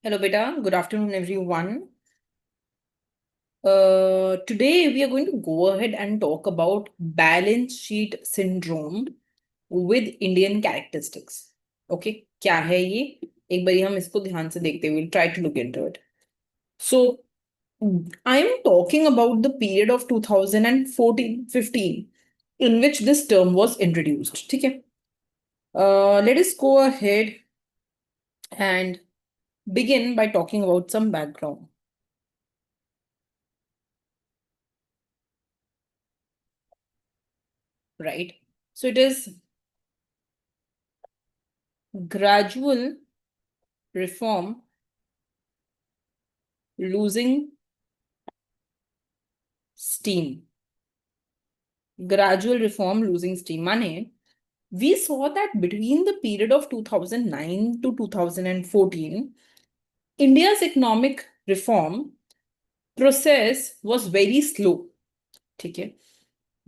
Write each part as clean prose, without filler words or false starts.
Hello, beta. Good afternoon, everyone. Today we are going to go ahead and talk about balance sheet syndrome with Indian characteristics. Okay, क्या है ये? एक बारी हम इसको ध्यान से देखते हैं. We'll try to look into it. So, I am talking about the period of 2014-15 in which this term was introduced. ठीक है? Let us go ahead and begin by talking about some background. Right? So it is gradual reform losing steam. Gradual reform losing steam. Mane, we saw that between the period of 2009 to 2014, India's economic reform process was very slow. Okay.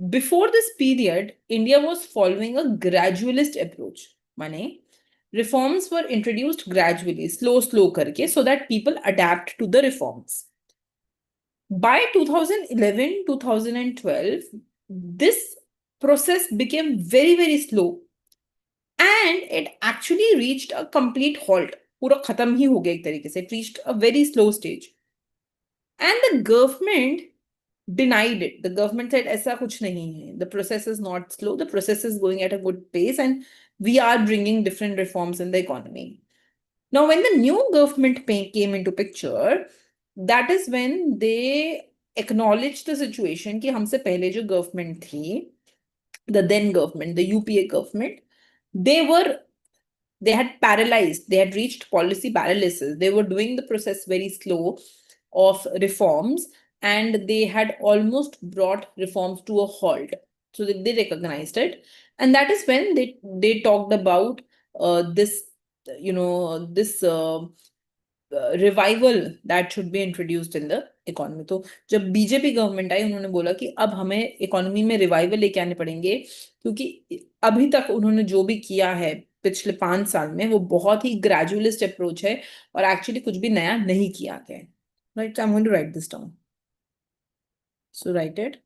Before this period, India was following a gradualist approach. Mane, reforms were introduced gradually, slow karke, so that people adapt to the reforms. By 2011, 2012, this process became very slow and it actually reached a complete halt. पूरा खत्म ही हो गया एक तरीके से. It reached a very slow stage. And the government denied it. The government said ऐसा कुछ नहीं है. The process is not slow. The process is going at a good pace and we are bringing different reforms in the economy. Now, when the new government came into picture, that is when they acknowledged the situation कि हमसे पहले जो government थी, the then government, the UPA government, they had paralyzed, they had reached policy paralysis. They were doing the process very slow of reforms and they had almost brought reforms to a halt. So they recognized it. And that is when they talked about this, this revival that should be introduced in the economy. तो जब BJP government आई उन्होंने बोला कि अब हमें economy में revival लेके आने पड़ेंगे क्योंकि अभी तक उन्होंने जो भी किया है पिछले 5 साल में वो बहुत ही ग्रेजुअलिस्ट अप्रोच है और एक्चुअली कुछ भी नया नहीं किया गया है. Right, I am going to write this down. So write it.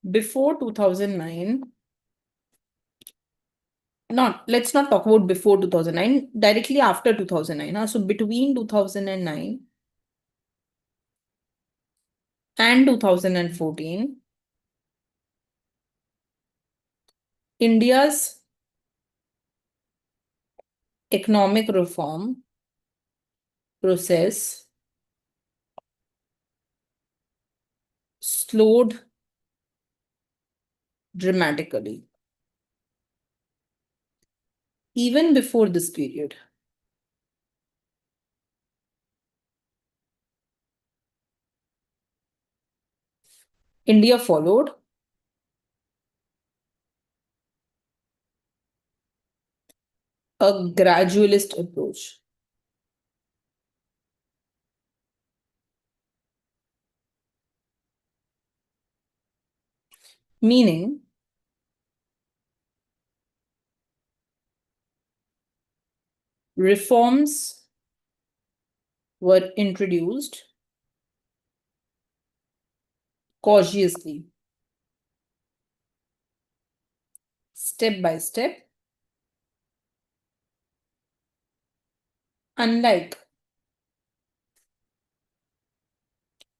Before 2009, let's not talk about before 2009, directly after 2009. So between 2009 and 2014, India's economic reform process slowed dramatically. Even before this period, India followed a gradualist approach. Meaning, reforms were introduced cautiously, step by step, unlike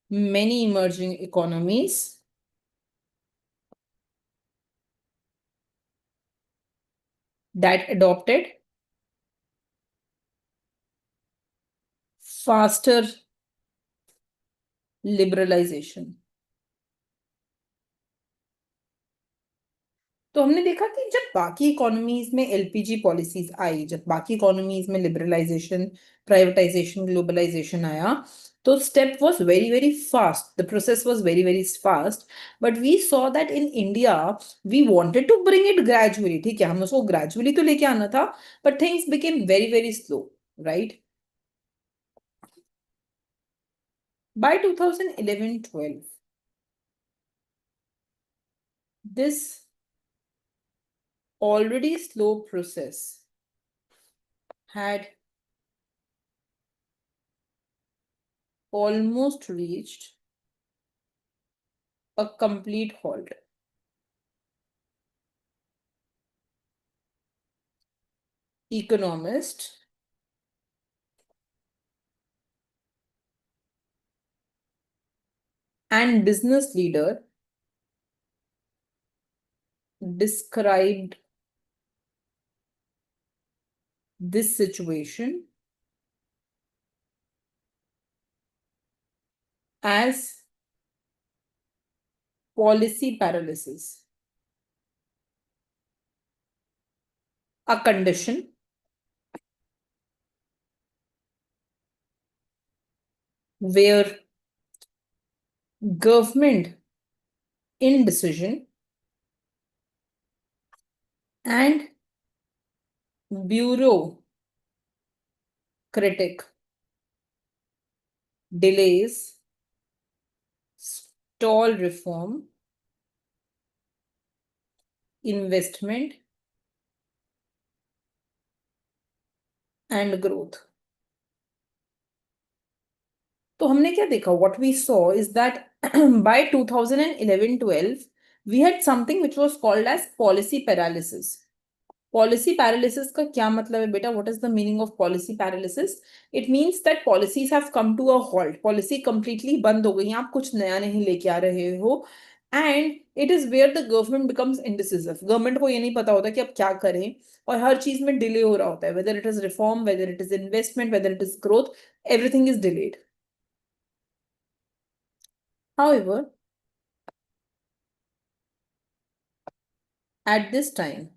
many emerging economies that adopted faster liberalization. तो हमने देखा कि जब बाकी economies में LPG policies आई, जब बाकी economies में लिबरलाइजेशन, प्राइवेटाइजेशन, ग्लोबलाइजेशन आया, तो step was very fast. The process was very fast. But we saw that in India we wanted to bring it gradually. ठीक है, हम उसको ग्रेजुअली तो लेके आना था, but things became very slow. Right. By 2011-12, this already slow process had almost reached a complete halt. Economist and business leader described this situation as policy paralysis, a condition where government indecision and bureaucratic delays stall reform, investment, and growth. तो हमने क्या देखा? What we saw is that by 2011-12, we had something which was called as policy paralysis. Policy paralysis का क्या मतलब है बेटा? What is the meaning of policy paralysis? It means that policies have come to a halt. Policy completely बंद हो गई, आप कुछ नया नहीं लेके आ रहे हो. And it is where the government becomes indecisive. Government को ये नहीं पता होता कि अब क्या करें, और हर चीज में डिले हो रहा होता है. Whether it is reform, whether it is investment, whether it is growth, everything is delayed. However, at this time,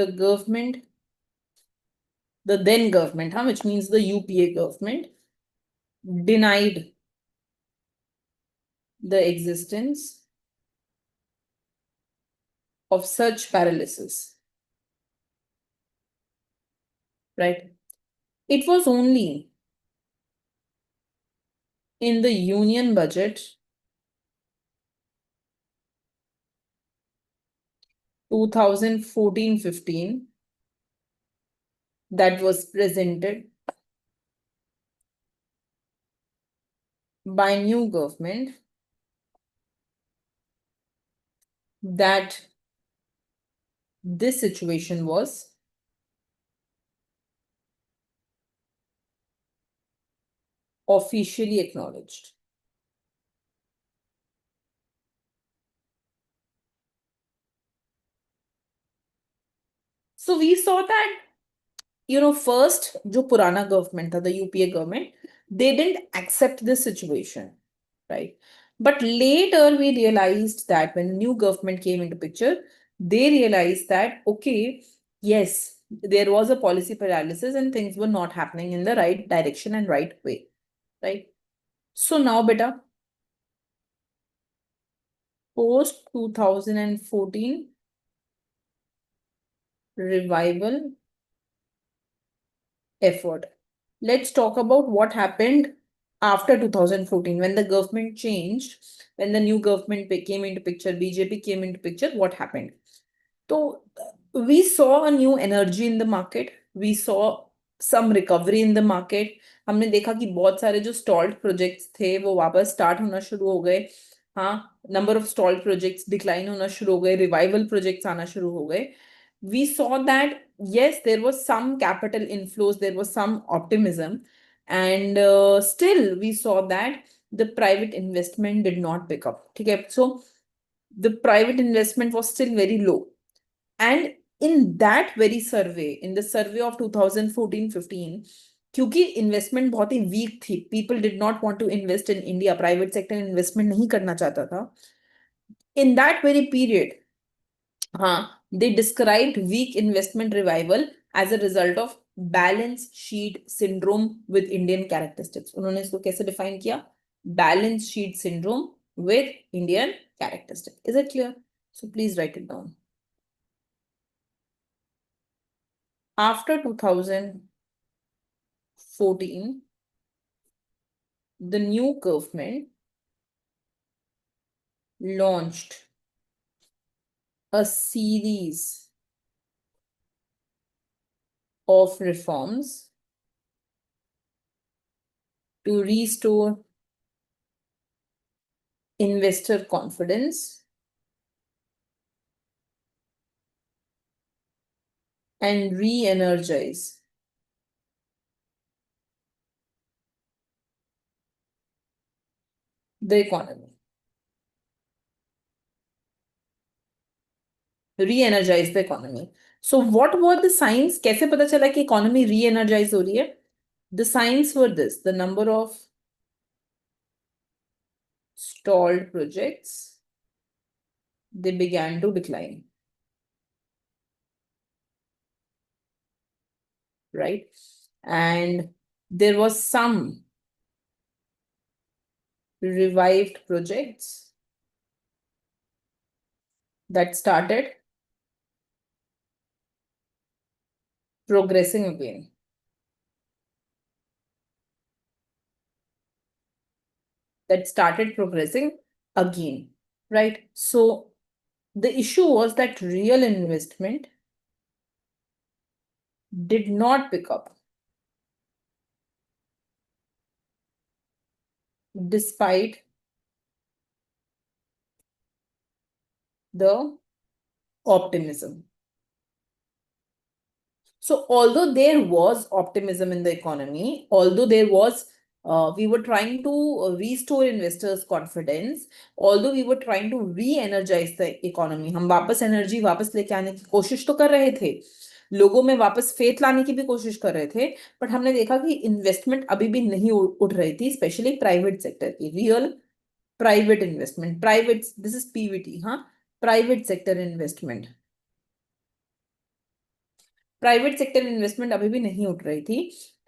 the government, the then government, which means the UPA government, denied the existence of such paralysis. Right? It was only in the union budget 2014-15 that was presented by new government that this situation was officially acknowledged. So we saw that, first, जो पुराना government था, the UPA government, they didn't accept this situation, right? But later we realized that when the new government came into picture, they realized that, okay, yes, there was a policy paralysis and things were not happening in the right direction and right way, right? So now, beta, post 2014 revival effort. Let's talk about what happened after 2014 when the government changed, when the new government came into picture, BJP came into picture, what happened? So we saw a new energy in the market. We saw some recovery in the market. हमने देखा कि बहुत सारे जो stalled projects थे वो वापस start होना शुरू हो गए. हाँ, number of stalled projects decline होना शुरू हो गए, revival projects आना शुरू हो गए. We saw that yes, there was some capital inflows, there was some optimism, and still we saw that the private investment did not pick up. Okay, so the private investment was still very low. And in that very survey, in the survey of 2014-15, क्योंकि investment बहुत ही weak थी, people did not want to invest in India, private sector investment नहीं करना चाहता था. In that very period, हाँ, they described weak investment revival as a result of balance sheet syndrome with Indian characteristics. उन्होंने इसको कैसे define किया? Balance sheet syndrome with Indian characteristics. Is it clear? So please write it down. After 2014, the new government launched a series of reforms to restore investor confidence and re-energize the economy. Re-energize the economy. So what were the signs? कैसे पता चला कि economy re-energize हो रही है? The signs were this: the number of stalled projects, they began to decline. Right? And there was some revived projects that started progressing again. That started progressing again, right? So the issue was that real investment did not pick up despite the optimism. So although there was optimism in the economy, although we were trying to restore investors' confidence, although we were trying to re-energize the economy, हम वापस energy वापस लेके आने की कोशिश तो कर रहे थे, लोगों में वापस फेथ लाने की भी कोशिश कर रहे थे, बट हमने देखा कि इन्वेस्टमेंट अभी भी नहीं उठ रही थी, स्पेशली प्राइवेट सेक्टर की, real private investment, private, this is PVT, हाँ, private sector investment, private sector investment अभी भी नहीं उठ रही थी.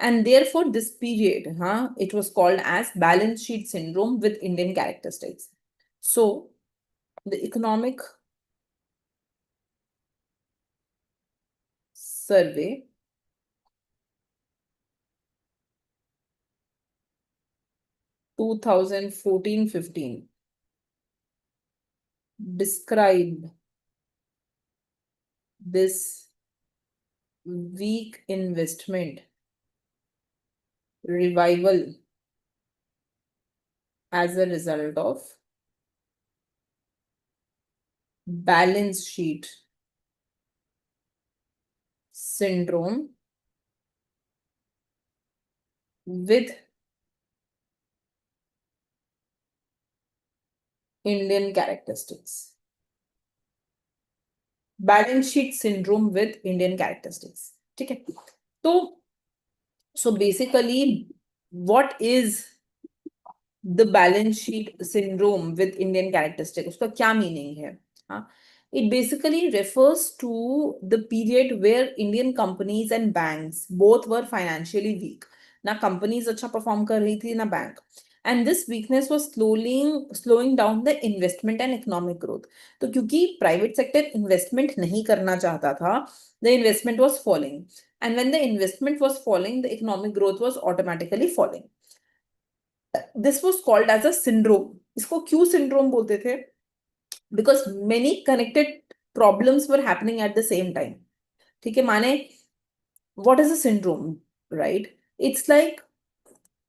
एंड देयरफॉर दिस पीरियड, हाँ, it was called as balance sheet syndrome with Indian characteristics. So the economic survey 2014-15 described this weak investment revival as a result of balance sheet syndrome with Indian characteristics. Balance sheet syndrome with Indian characteristics. ठीक है, तो so basically what is the balance sheet syndrome with Indian characteristic, उसका क्या meaning है? हाँ, it basically refers to the period where Indian companies and banks both were financially weak. ना companies अच्छा perform कर रही थी ना bank, and this weakness was slowing down the investment and economic growth. तो क्योंकि private sector investment नहीं करना चाहता था, the investment was falling, and when the investment was falling, the economic growth was automatically falling. This was called as a syndrome. इसको क्यों syndrome बोलते थे? Because many connected problems were happening at the same time. ठीक है, माने what is a syndrome, right? It's like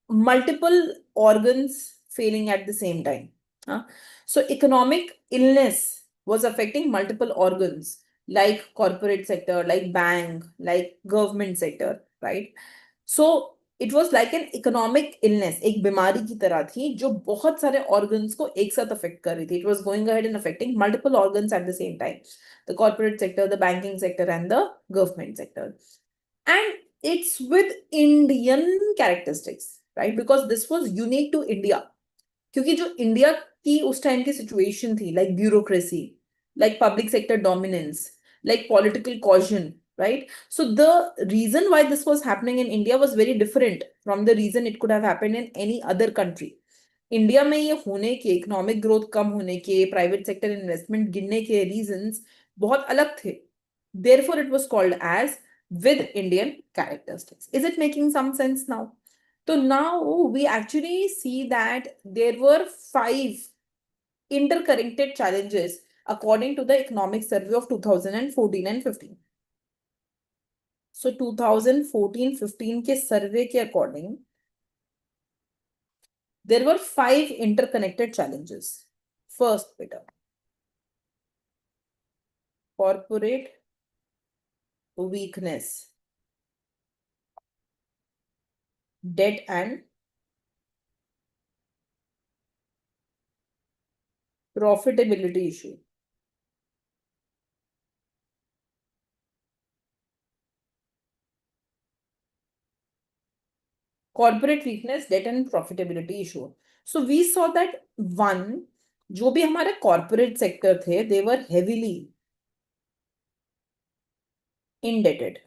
multiple organs failing at the same time. So economic illness was affecting multiple organs like corporate sector, like bank, like government sector, right? So it was like an economic illness, एक बीमारी की तरह थी जो बहुत सारे organs को एक साथ अफेक्ट कर रही थी. It was going ahead and affecting multiple organs at the same time, the corporate sector, the banking sector and the government sector. And it's with Indian characteristics, right, because this was unique to India. क्योंकि जो India की उस time की situation थी, like bureaucracy, like public sector dominance, like political caution, right? So the reason why this was happening in India was very different from the reason it could have happened in any other country. India में ये होने के, economic growth कम होने के, private sector investment गिरने के reasons बहुत अलग थे. Therefore it was called as with Indian characteristics. Is it making some sense now? So now we actually see that there were 5 interconnected challenges according to the economic survey of 2014 and 15. So 2014-15 के सर्वे के according there were 5 interconnected challenges. First, beta, corporate weakness, debt and profitability issue. Corporate weakness, debt and profitability issue. So we saw that one, जो भी हमारे corporate sector थे, they were heavily indebted.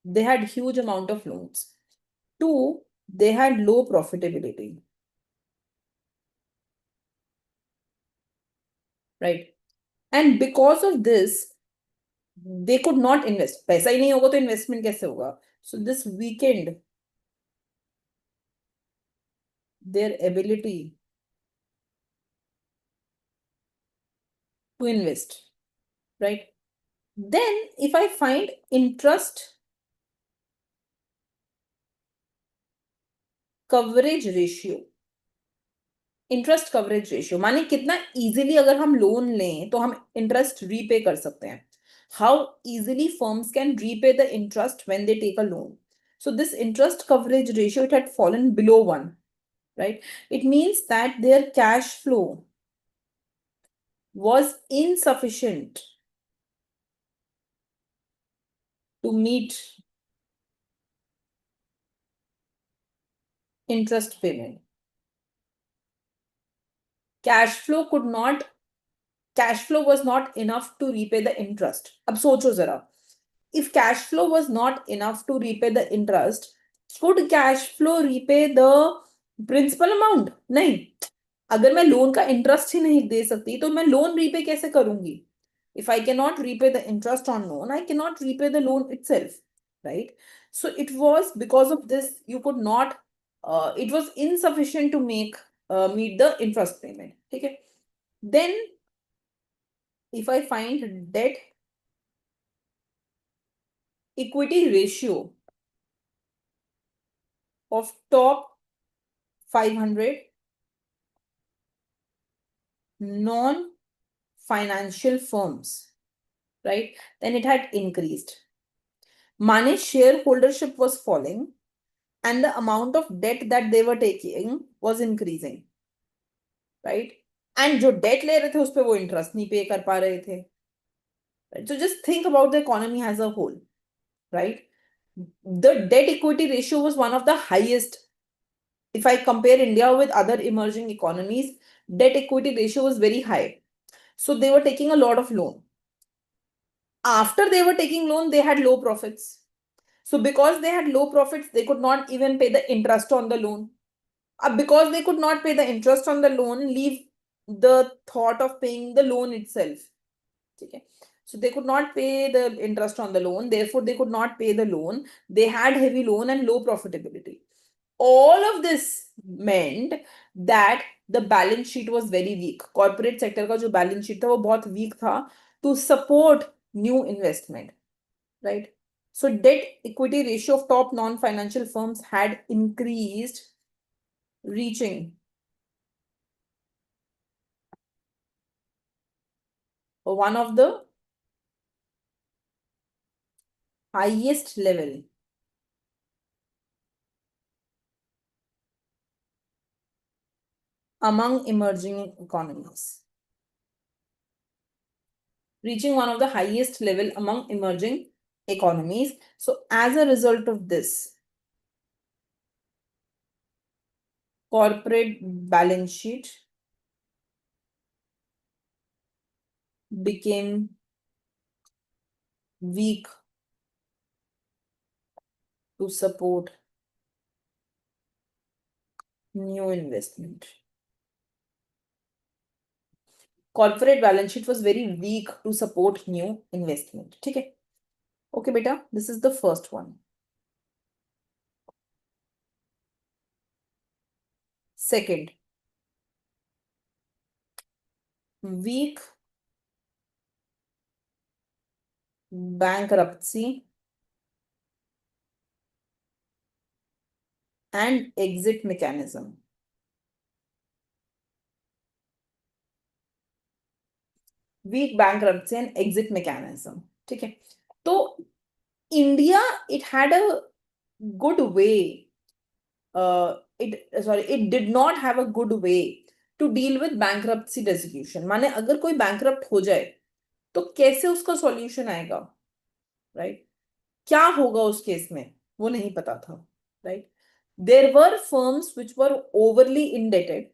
They had huge amount of loans. Two, they had low profitability. Right? And because of this, they could not invest. पैसा ही नहीं होगा तो investment कैसे होगा? So this weakened their ability to invest. Right? Then if I find interest coverage ratio, interest coverage ratio माने कितना easily अगर हम लोन लें तो हम इंटरेस्ट रीपे कर सकते हैं. How easily firms can repay the interest when they take a loan. So this interest coverage ratio, it had fallen below 1, right? It means that their cash flow was insufficient to meet interest payment. Cash flow was not enough to repay the interest. अब सोचो जरा, if cash flow was not enough to repay the interest, could cash flow repay the principal amount? नहीं. अगर मैं loan का interest ही नहीं दे सकती तो मैं लोन रीपे कैसे करूंगी? If I cannot repay the interest on loan, I cannot repay the loan itself, right? So it was because of this you could not, it was insufficient to meet the interest payment. Okay. Then if I find debt equity ratio of top 500 non-financial firms, right? Then it had increased. Money shareholdership was falling and the amount of debt that they were taking was increasing, right? And जो debt ले रहे थे उस पे वो interest नहीं pay कर पा रहे थे. Right? So just think about the economy as a whole, right? The debt equity ratio was one of the highest. If I compare India with other emerging economies, debt equity ratio was very high. So they were taking a lot of loan. After they were taking loan, they had low profits. So because they had low profits, they could not even pay the interest on the loan. Because they could not pay the interest on the loan, leave the thought of paying the loan itself. Okay. So they could not pay the interest on the loan. Therefore, they could not pay the loan. They had heavy loan and low profitability. All of this meant that the balance sheet was very weak. Corporate sector का जो balance sheet था वो बहुत weak था to support new investment, right? So debt equity ratio of top non-financial firms had increased, reaching one of the highest level among emerging economies. Reaching one of the highest level among emerging economies. So as a result of this, corporate balance sheet became weak to support new investment. Corporate balance sheet was very weak to support new investment. Okay. Okay, beta, this is the first one. Second, weak bankruptcy and exit mechanism. Weak bankruptcy and exit mechanism. ठीक है, तो India, it had a good way. It did not have a good way to deal with bankruptcy resolution. माने अगर कोई bankrupt हो जाए तो कैसे उसका solution आएगा, right? क्या होगा उस केस में वो नहीं पता था, right? There were firms which were overly indebted,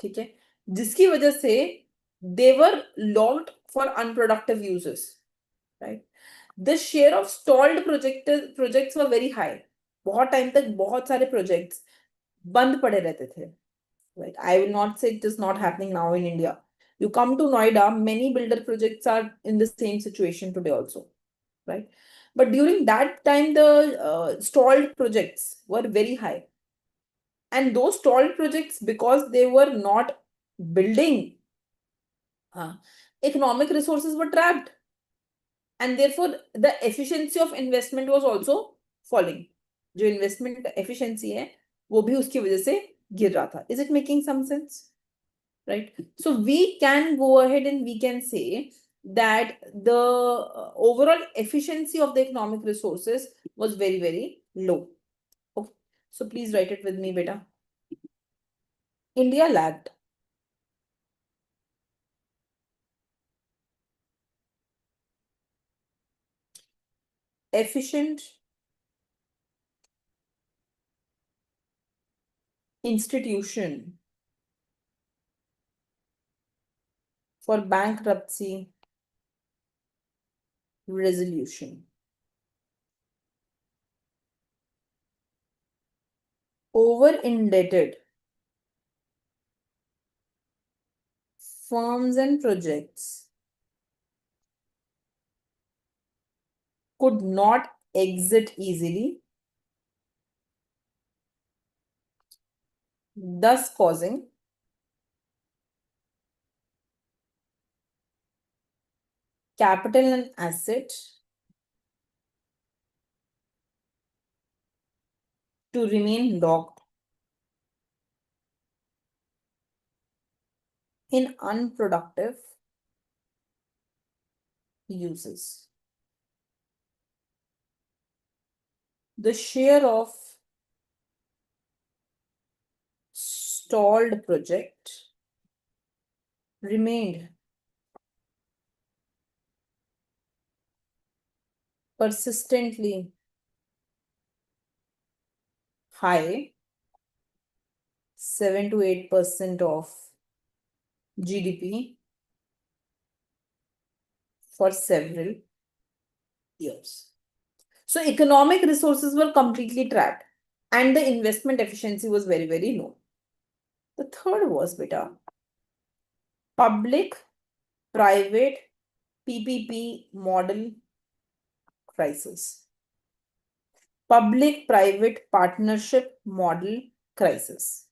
ठीक है, जिसकी वजह से they were locked for unproductive uses, right? The share of stalled projects were very high. बहुत टाइम तक बहुत सारे प्रोजेक्ट्स बंद पड़े रहते थे. Like, I will not say it is not happening now in India. You come to Noida, many builder projects are in the same situation today also, right? But during that time, the stalled projects were very high. And those stalled projects, because they were not building, economic resources were trapped. And therefore, the efficiency of investment was also falling. जो investment efficiency है, वो भी उसकी वजह से गिर रहा था. Is it making some sense? Right? So we can go ahead and we can say that the overall efficiency of the economic resources was very, very low. Okay. So please write it with me, beta. India lagged. Efficient institution for bankruptcy resolution. Over indebted firms and projects could not exit easily, thus causing capital and asset to remain locked in unproductive uses. The share of stalled project remained persistently high, 7 to 8% of GDP for several years. So economic resources were completely trapped and the investment efficiency was very, very low. The third was beta public-private PPP model crisis. Public-private partnership model crisis.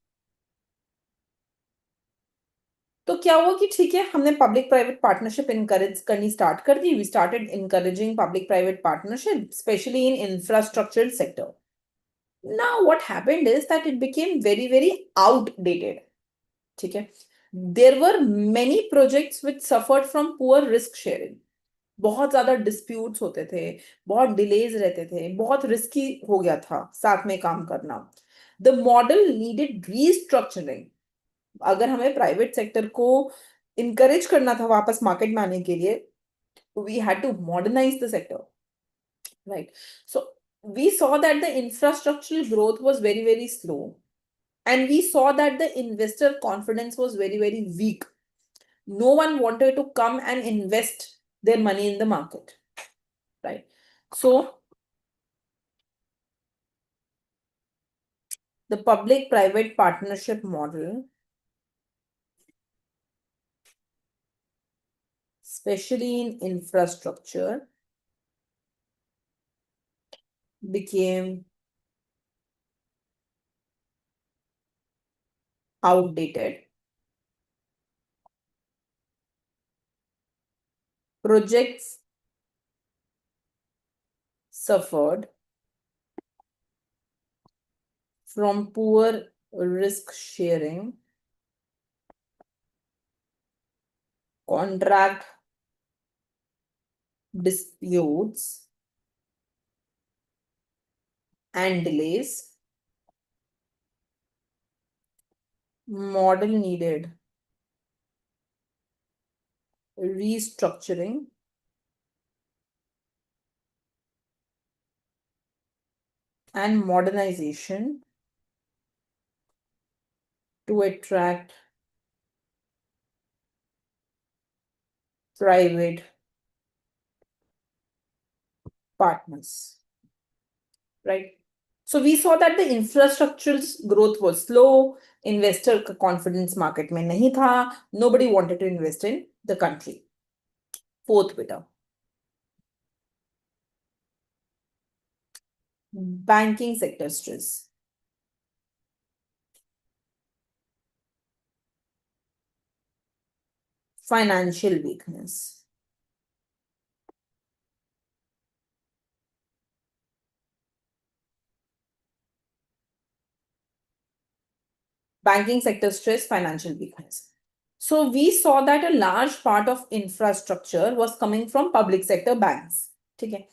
तो क्या हुआ कि ठीक है, हमने public private partnership encourage करनी start कर दी. We started encouraging public private partnership, specially in infrastructure sector. Now what happened is that it became very, very outdated. ठीक है, there were many projects which suffered from poor risk sharing. बहुत ज्यादा disputes होते थे, बहुत delays रहते थे, बहुत risky हो गया था साथ में काम करना. The model needed restructuring. अगर हमें प्राइवेट सेक्टर को encourage करना था वापस मार्केट में आने के लिए, we had to modernize the sector, right? So we saw that the infrastructural growth was very, very slow, and we saw that the investor confidence was very, very weak. No one wanted to come and invest their money in the market, right? So the public-private partnership model, especially in infrastructure, became outdated. Projects suffered from poor risk sharing, contract disputes and delays, model needed restructuring, and modernization to attract private partners, right? So we saw that the infrastructural growth was slow, investor confidence market में नहीं था, nobody wanted to invest in the country. Fourth beta. Banking sector stress. Financial weakness. Banking sector stress, financial weakness. So we saw that a large part of infrastructure was coming from public sector banks. ठीक है.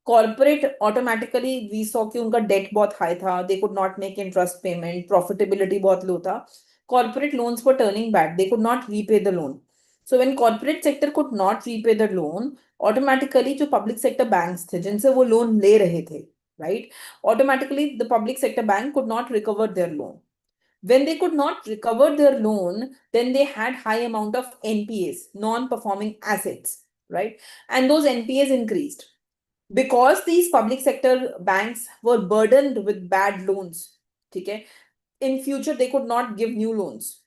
Corporate automatically we saw कि उनका debt बहुत high था, they could not make interest payment, profitability बहुत low था. Corporate loans were turning bad, they could not repay the loan. So when corporate sector could not repay the loan, automatically जो public sector banks थे जिनसे वो loan ले रहे थे, right? Automatically the public sector bank could not recover their loan. When they could not recover their loan, then they had high amount of NPAs, non-performing assets, right? And those NPAs increased. Because these public sector banks were burdened with bad loans, okay, in future they could not give new loans.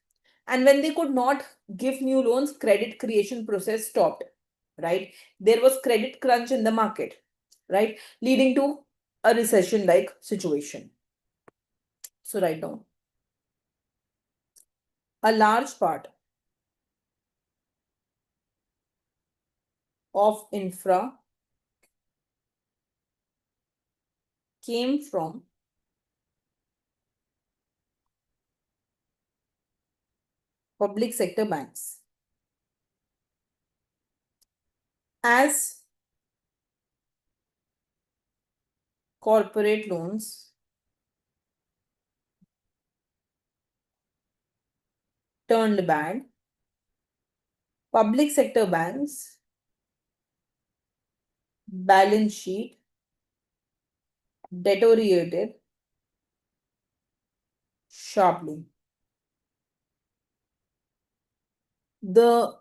And when they could not give new loans, credit creation process stopped, right? There was credit crunch in the market, right? Leading to a recession-like situation. So write down. A large part of infra came from public sector banks. As corporate loans turned bad, public sector banks balance sheet deteriorated sharply. The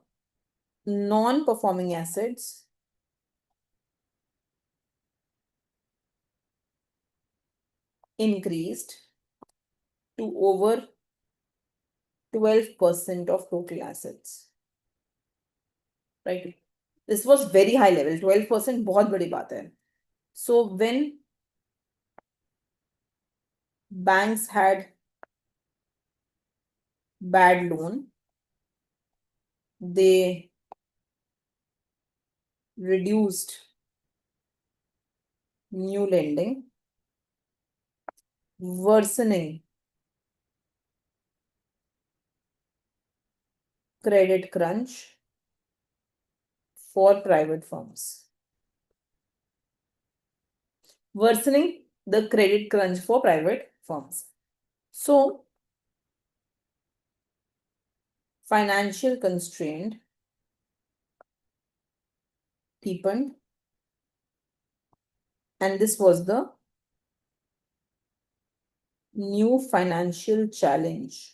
non-performing assets increased to over 12% of total assets, right? This was very high level. 12% बहुत बड़ी बात है. So when banks had bad loan, they reduced new lending, worsening credit crunch for private firms. Worsening the credit crunch for private firms. So, financial constraint deepened, and this was the new financial challenge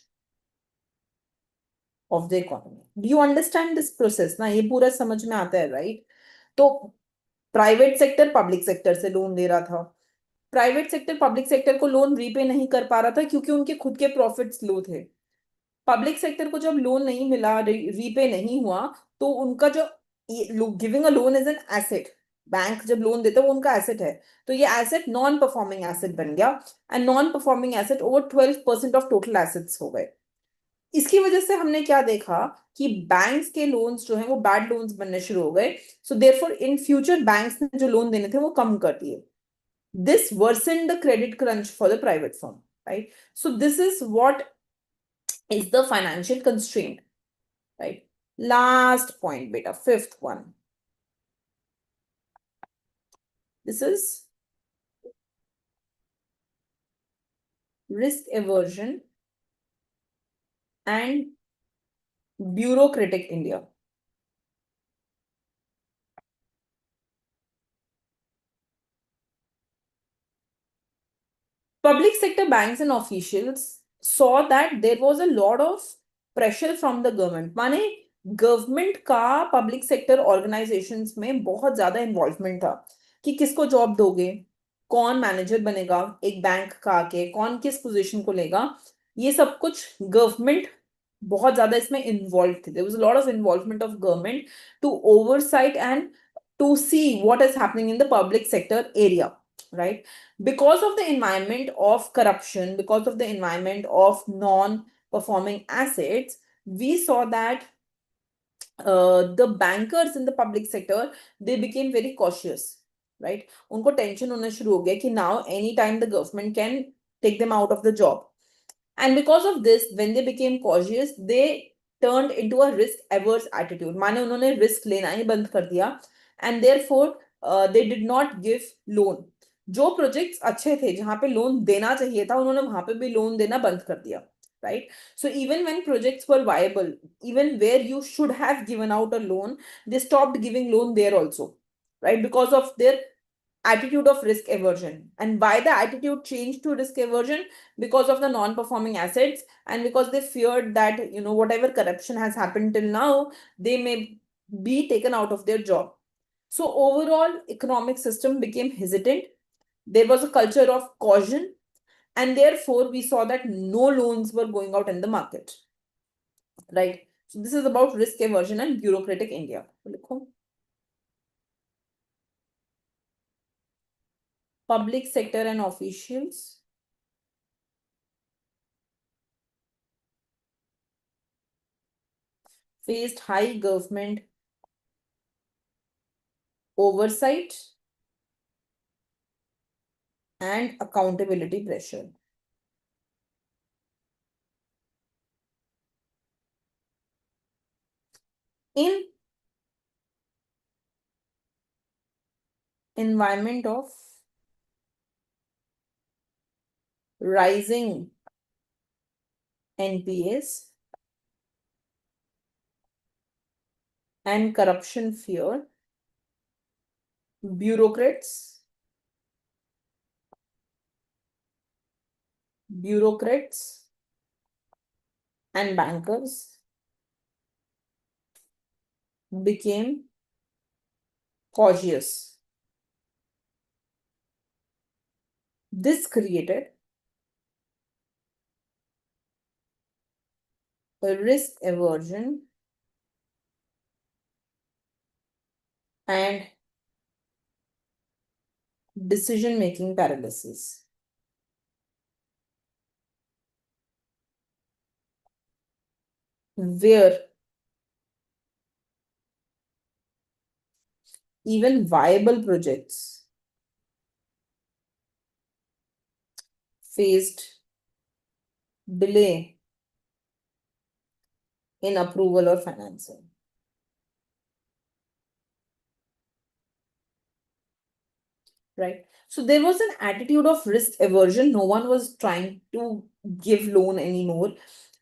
of the economy. Do you understand this process? ना ये पूरा समझ में आता है, right? तो private sector public sector से loan ले रहा था. प्राइवेट सेक्टर पब्लिक सेक्टर को लोन रीपे नहीं कर पा रहा था क्योंकि उनके खुद के प्रॉफिट्स लो थे. पब्लिक सेक्टर को जब लोन नहीं मिला, रीपे नहीं हुआ, तो उनका जो giving a loan is an asset. Bank जब लोन देता है वो उनका एसेट है, तो ये एसेट नॉन परफॉर्मिंग एसेट बन गया. And non performing asset over 12% of total assets हो गए. इसकी वजह से हमने क्या देखा कि बैंक्स के लोन्स जो हैं वो बैड लोन्स बनने शुरू हो गए. So therefore in future banks ने जो लोन देने थे वो कम कर दिए. This worsened the credit crunch for the private firm. right? So this is what is the financial constraint, right? Last point, beta, fifth one. This is risk aversion and bureaucratic India. Public sector banks and officials saw that there was a lot of pressure from the government. माने government का public sector organisations में बहुत ज्यादा involvement था कि किसको job दोगे, कौन मैनेजर बनेगा एक बैंक का आके, कौन किस पोजीशन को लेगा, ये सब कुछ गवर्नमेंट बहुत ज्यादा इसमें इन्वॉल्व थे. There was a lot of involvement of government to oversight and to see what is happening in the public sector area, right? Because of the environment of corruption, because of the environment of non-performing assets, we saw that the bankers in the public sector, they became very cautious, right? उनको tension होना शुरू हो गया कि now anytime the government can take them out of the job. And because of this, when they became cautious, they turned into a risk averse attitude. माने उन्होंने risk लेना ही बंद कर दिया, and therefore they did not give loan. जो projects अच्छे थे जहां पे लोन देना चाहिए था उन्होंने वहां पे भी लोन देना बंद कर दिया, right? So even when projects were viable, even where you should have given out a loan, they stopped giving loan there also, right? Because of their attitude of risk aversion. And why the attitude changed to risk aversion? Because of the non-performing assets, and because they feared that, you know, whatever corruption has happened till now, they may be taken out of their job. So overall economic system became hesitant. There was a culture of caution, and therefore we saw that no loans were going out in the market, right? So this is about risk aversion and bureaucratic India. Public sector and officials faced high government oversight and accountability pressure. In environment of rising NPS and corruption fear, bureaucrats and bankers became cautious. This created a risk aversion and decision-making paralysis. Where even viable projects faced delay in approval or financing. Right? So there was an attitude of risk aversion. No one was trying to give loan anymore.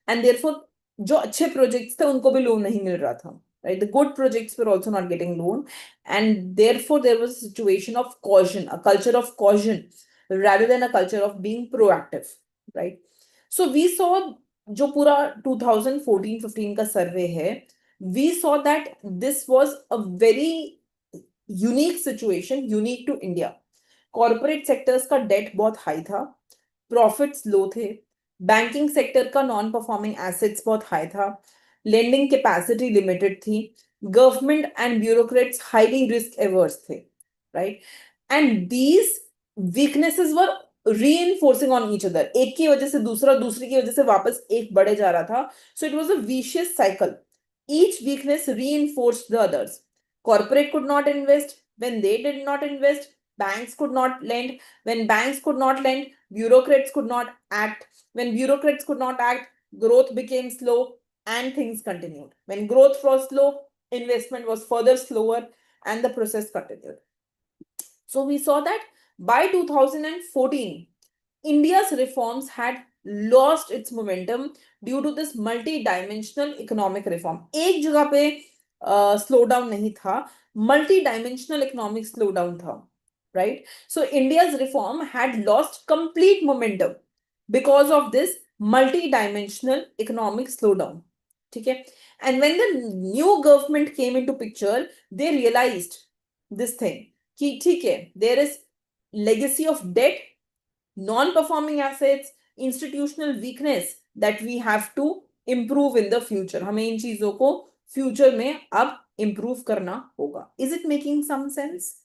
And therefore, जो अच्छे projects थे उनको भी loan नहीं मिल रहा था. Right? The good projects were also not getting loan. And therefore, there was a situation of caution, a culture of caution, rather than a culture of being proactive. Right? So we saw जो पूरा 2014-15 का सर्वे है, we saw that this was a very unique situation, unique to India. Corporate sectors का debt बहुत high था, profits low थे, banking sector का non performing assets बहुत हाई था, लेंडिंग कैपेसिटी लिमिटेड थी, government and bureaucrats highly risk averse थे, right? And these weaknesses were reinforcing on each other. एक की वजह से दूसरा, दूसरी की वजह से वापस एक बढ़े जा रहा था. So it was a vicious cycle. Each weakness reinforced the others. Corporate could not invest. When they did not invest, banks could not lend. When banks could not lend, bureaucrats could not act. When bureaucrats could not act, growth became slow and things continued. When growth was slow, investment was further slower and the process continued. So we saw that by 2014, India's reforms had lost its momentum due to this multi-dimensional economic reform. एक जगह पे slowdown नहीं था, multi-dimensional economic slowdown था, right? So India's reform had lost complete momentum because of this multi-dimensional economic slowdown. ठीक है? And when the new government came into picture, they realized this thing कि ठीक है, there is legacy of debt, non-performing assets, institutional weakness that we have to improve in the future. हमें इन चीजों को future में अब improve करना होगा. Is it making some sense?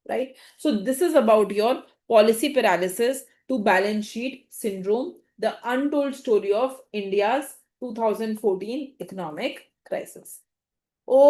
Right? So this is about your policy paralysis to balance sheet syndrome, the untold story of India's 2014 economic crisis. Okay.